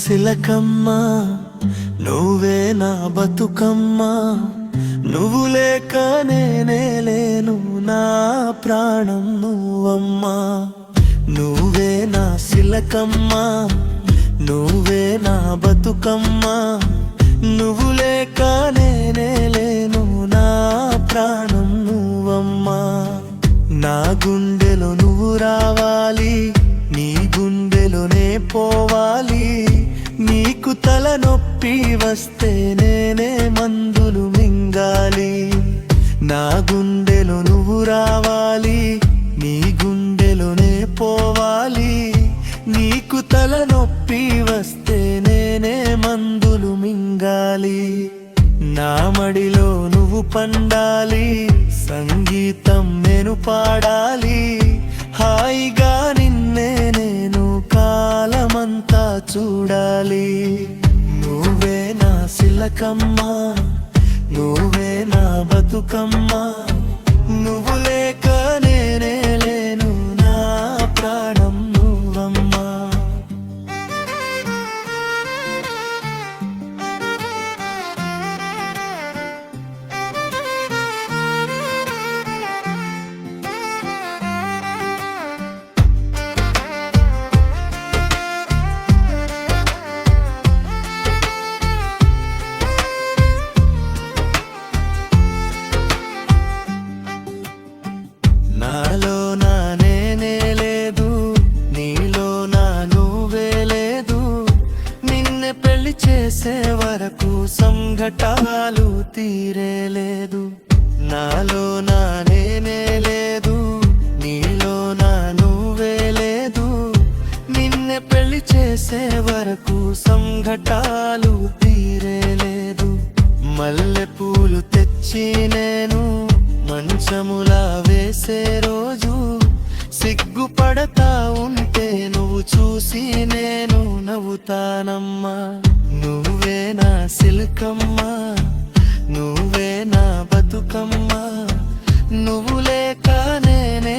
సిలకమ్మ, నువ్వే నా బతుకమ్మ. నువ్వు లేక నేనే లేను, నా ప్రాణం నువ్వమ్మా. నువ్వే నా సిలకమ్మ, నువ్వే నా బతుకమ్మ. నువ్వు లేక నేనే లేను, నా ప్రాణం నువ్వమ్మా. నా గుండెలో నువ్వు రావాలి, నీ గుండెలోనే పోవాలి. నీకు తలనొప్పి వస్తే నేనే మందులు మింగాలి. నా గుండెలో నువ్వు రావాలి, నీ గుండెలోనే పోవాలి. నీకు తలనొప్పి వస్తే నేనే మందులు మింగాలి. నా మడిలో నువ్వు పండాలి, సంగీతం నేను పాడాలి. హాయిగా నిన్నే నేను కాలమంతా చూడాలి. నువ్వే నా సిలకమ్మ, నువ్వే నా బతుకమ్మ. నువ్వు లేక నేనే లేను, నా ప్రాణం నువ్వమ్మా. నాలో నా నేనే లేదు, నీలో నా నువ్వే లేదు. నిన్నే పెళ్లి చేసే వరకు సంఘటాలు తీరేలేదు. నాలో నా నేనే లేదు, నీలో నా నువ్వే లేదు. నిన్నే పెళ్లి చేసే వరకు సంఘటాలు తీరేలేదు. మల్లె పూలు తెచ్చి నేను మంచములా వేసే రోజు సిగ్గుపడతా ఉంటే నువ్వు చూసి నేను నవ్వుతానమ్మా. నువ్వే నా సిలకమ్మ, నువ్వే నా బతుకమ్మ. నువ్వు లేక నేనే